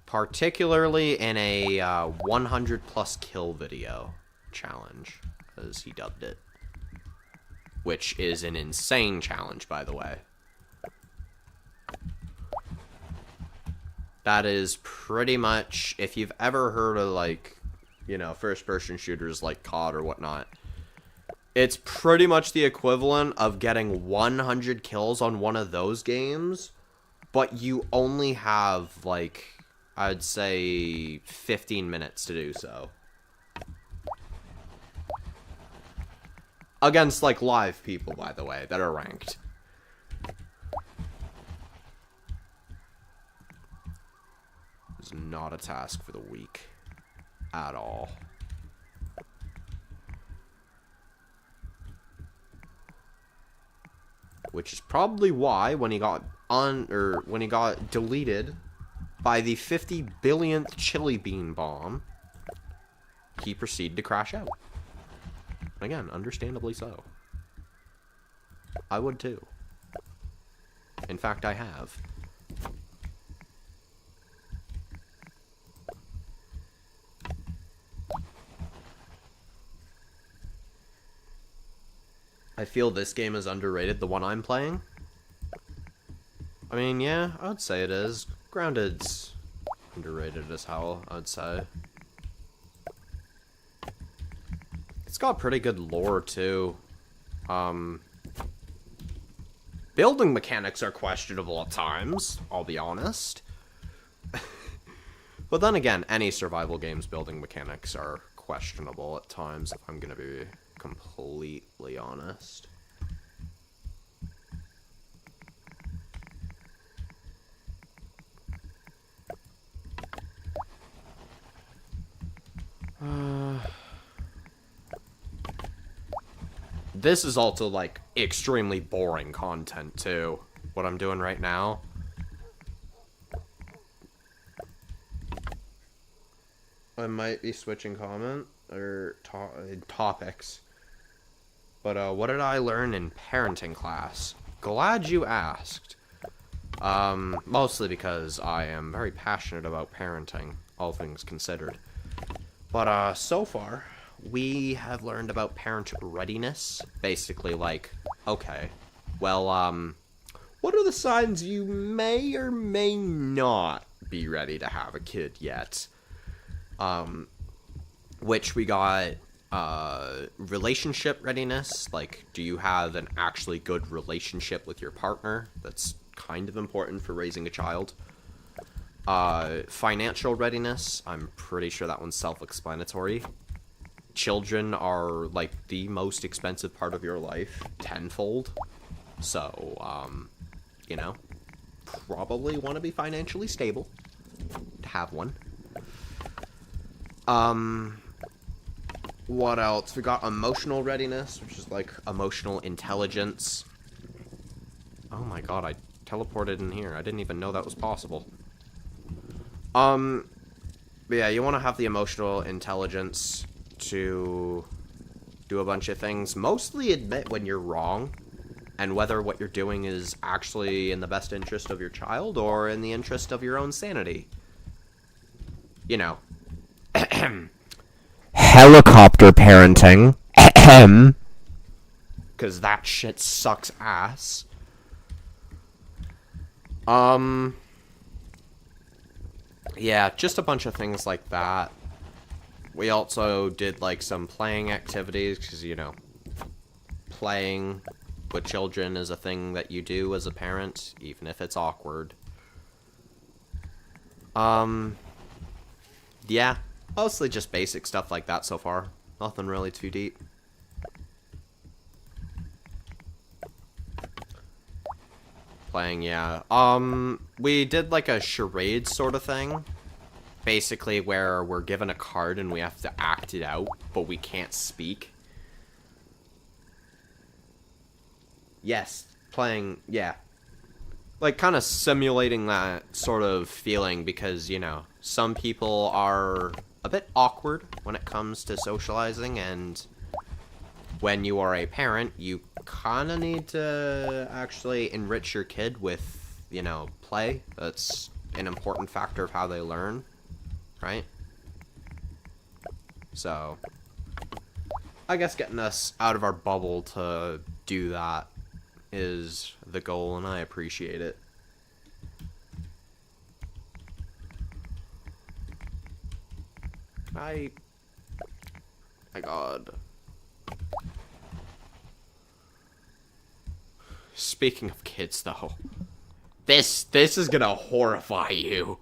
Speaker 1: Particularly in a 100 plus kill video challenge, as he dubbed it. Which is an insane challenge, by the way. That is pretty much, if you've ever heard of, like, you know, first-person shooters like COD or whatnot, it's pretty much the equivalent of getting 100 kills on one of those games, but you only have, like, I'd say 15 minutes to do so. Against, like, live people, by the way, that are ranked. It's not a task for the weak. At all. Which is probably why, when he got deleted by the 50 billionth chili bean bomb, he proceeded to crash out. Again, understandably so. I would too. In fact, I have. I feel this game is underrated, the one I'm playing. I mean, yeah, I would say it is. Grounded's underrated as hell, I'd say. It's got pretty good lore, too. Building mechanics are questionable at times, I'll be honest. But then again, any survival game's building mechanics are questionable at times, if I'm gonna be completely honest. This is also, like, extremely boring content, too. What I'm doing right now. I might be switching comment, or topics. But, what did I learn in parenting class? Glad you asked. Mostly because I am very passionate about parenting, all things considered. But, so far, we have learned about parent readiness. Basically, like, okay, well, what are the signs you may or may not be ready to have a kid yet? Which we got, relationship readiness. Like, do you have an actually good relationship with your partner? That's kind of important for raising a child. Financial readiness. I'm pretty sure that one's self-explanatory. Children are, like, the most expensive part of your life, tenfold. So, you know, probably want to be financially stable to have one. What else? We got emotional readiness, which is, like, emotional intelligence. Oh my god, I teleported in here. I didn't even know that was possible. But yeah, you want to have the emotional intelligence to do a bunch of things. Mostly admit when you're wrong, and whether what you're doing is actually in the best interest of your child or in the interest of your own sanity. You know. Helicopter parenting. Because that shit sucks ass. Yeah, just a bunch of things like that. We also did, like, some playing activities, because, you know, playing with children is a thing that you do as a parent, even if it's awkward. Yeah, mostly just basic stuff like that so far. Nothing really too deep. Playing, yeah. We did like a charade sort of thing. Basically where we're given a card and we have to act it out, but we can't speak. Yes, playing, yeah. Like, kind of simulating that sort of feeling because, you know, some people are a bit awkward when it comes to socializing, and when you are a parent, you kind of need to actually enrich your kid with, you know, play. That's an important factor of how they learn, right? So, I guess getting us out of our bubble to do that is the goal, and I appreciate it. My God. Speaking of kids, though, this is gonna horrify you.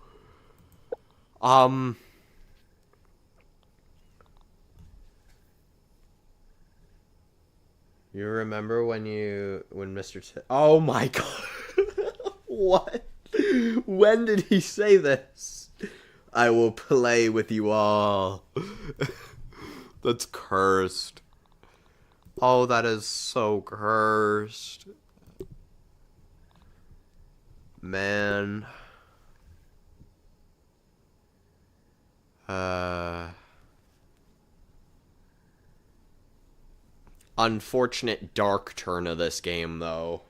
Speaker 1: You remember when Mr. Oh my God. What? When did he say this? I will play with you all. That's cursed. Oh, that is so cursed. Man. Unfortunate dark turn of this game, though.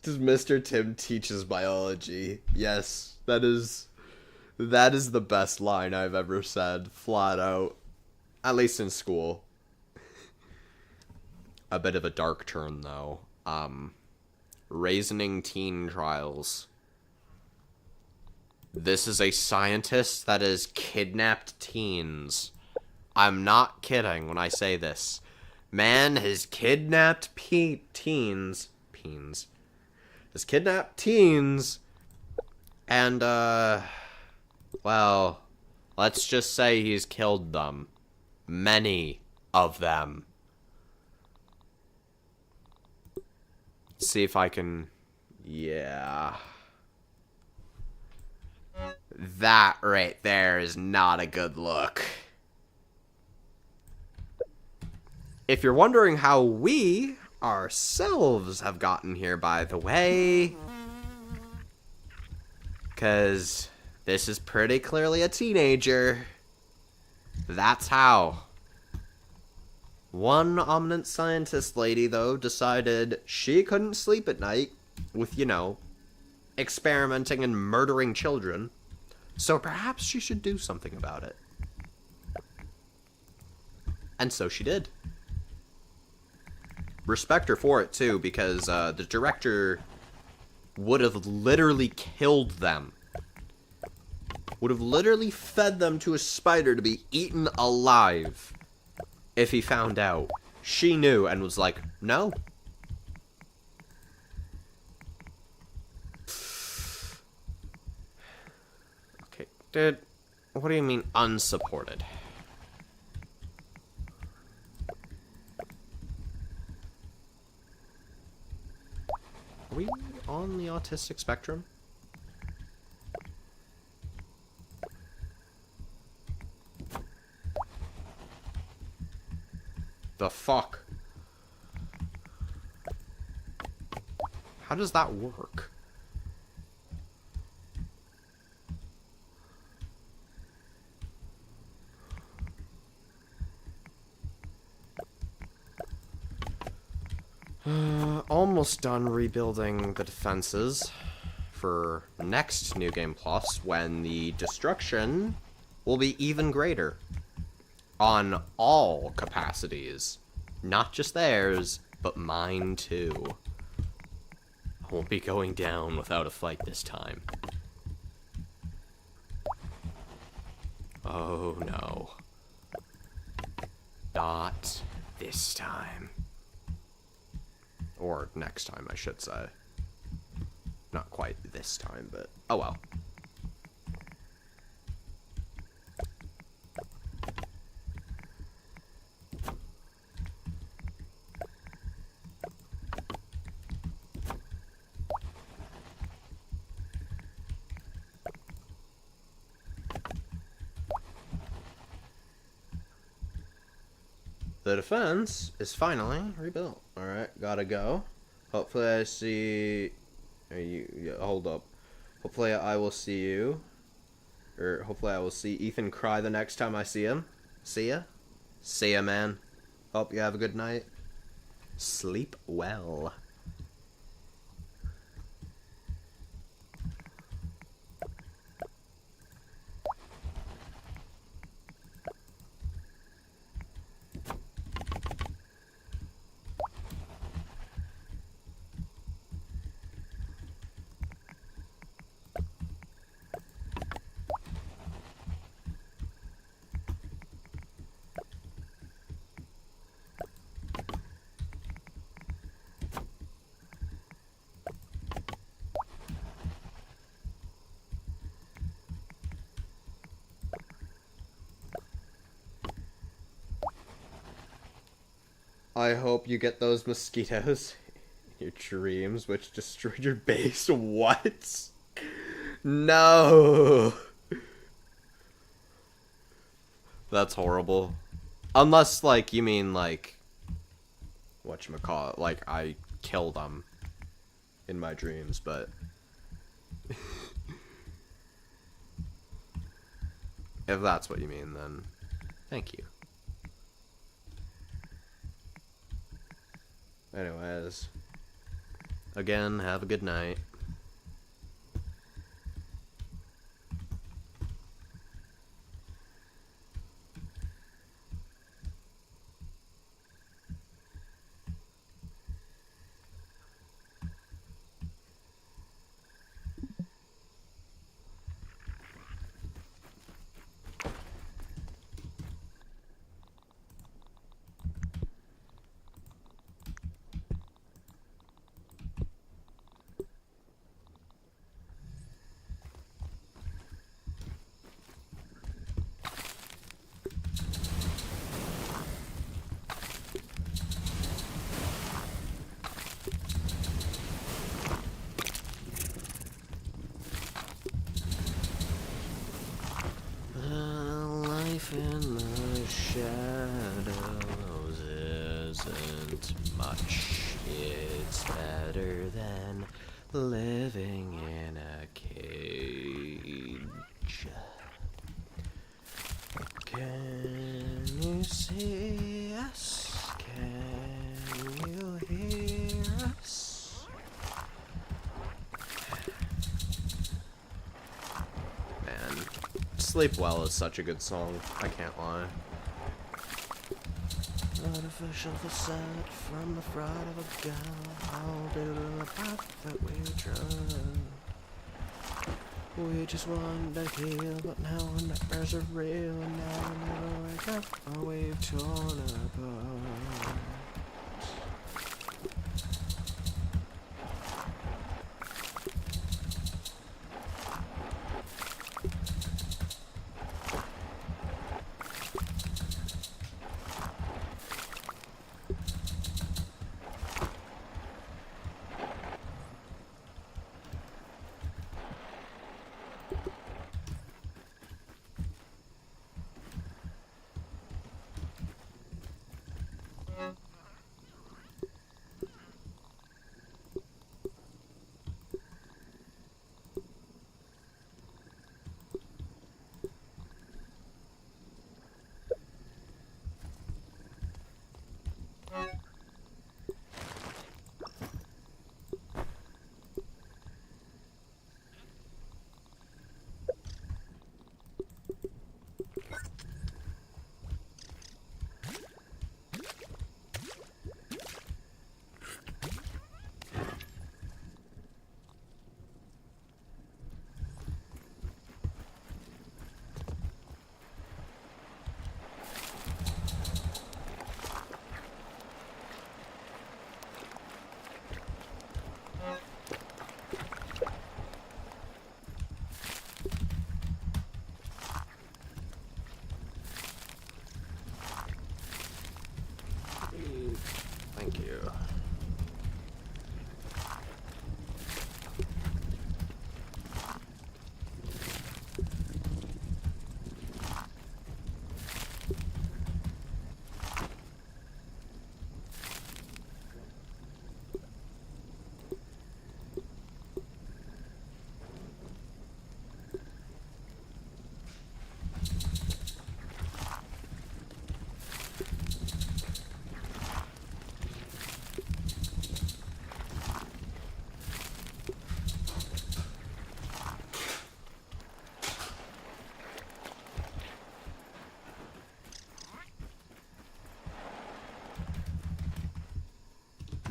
Speaker 1: Does Mr. Tim teaches biology? Yes, that is the best line I've ever said, flat out. At least in school. A bit of a dark turn, though. Raisoning teen trials. This is a scientist that has kidnapped teens. I'm not kidding when I say this. Man has kidnapped teens. Has kidnapped teens. And, well, let's just say he's killed them. Many of them. Let's see if I can... Yeah. That right there is not a good look. If you're wondering how we ourselves have gotten here, by the way, because this is pretty clearly a teenager, that's how. One eminent scientist lady, though, decided she couldn't sleep at night with, you know, experimenting and murdering children, so perhaps she should do something about it. And so she did. Respect her for it, too, because the director would have literally killed them. Would have literally fed them to a spider to be eaten alive if he found out. She knew and was like, no. Okay, dude, what do you mean unsupported? Are we on the autistic spectrum? The fuck? How does that work? Almost done rebuilding the defenses for next New Game Plus, when the destruction will be even greater on all capacities. Not just theirs, but mine too. I won't be going down without a fight this time. Oh no. Not this time. Or next time, I should say. Not quite this time, but oh well. The defense is finally rebuilt. Alright, gotta go. Hopefully I see... hold up. Hopefully I will see you. Or hopefully I will see Ethan cry the next time I see him. See ya? See ya, man. Hope you have a good night. Sleep well. I hope you get those mosquitoes in your dreams, which destroyed your base. What? No. That's horrible. Unless, like, you mean, like, whatchamacallit, like, I killed them in my dreams, but... if that's what you mean, then thank you. Anyways, again, have a good night. Life in the shadows isn't much. It's better than living in a cage. Can you see us? Can you hear us? Man, Sleep Well is such a good song, I can't lie. Artificial facade from the fraud of a gal, all due to the path that we trod. We just wanted to heal, but now our nightmares are real, and now we never wake up, or we've torn apart.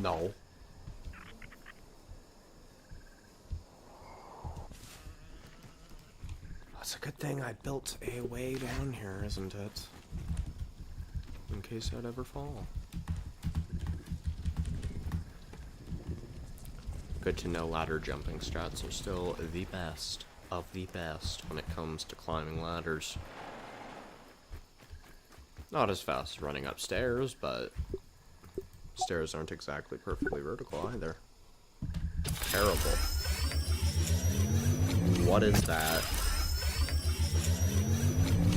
Speaker 1: No. That's a good thing I built a way down here, isn't it? In case I'd ever fall. Good to know ladder jumping strats are still the best of the best when it comes to climbing ladders. Not as fast as running upstairs, but stairs aren't exactly perfectly vertical either. Terrible. What is that?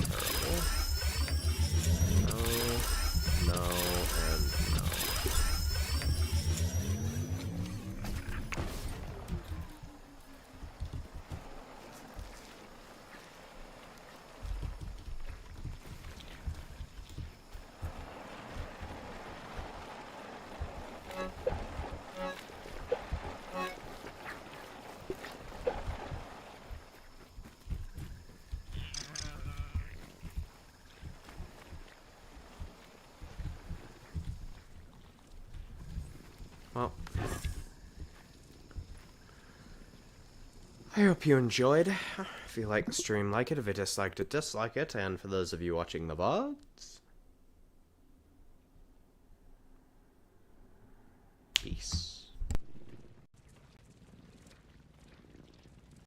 Speaker 1: Terrible. No, and no. Well, I hope you enjoyed. If you liked the stream, like it. If you disliked it, dislike it. And for those of you watching the VODs, peace.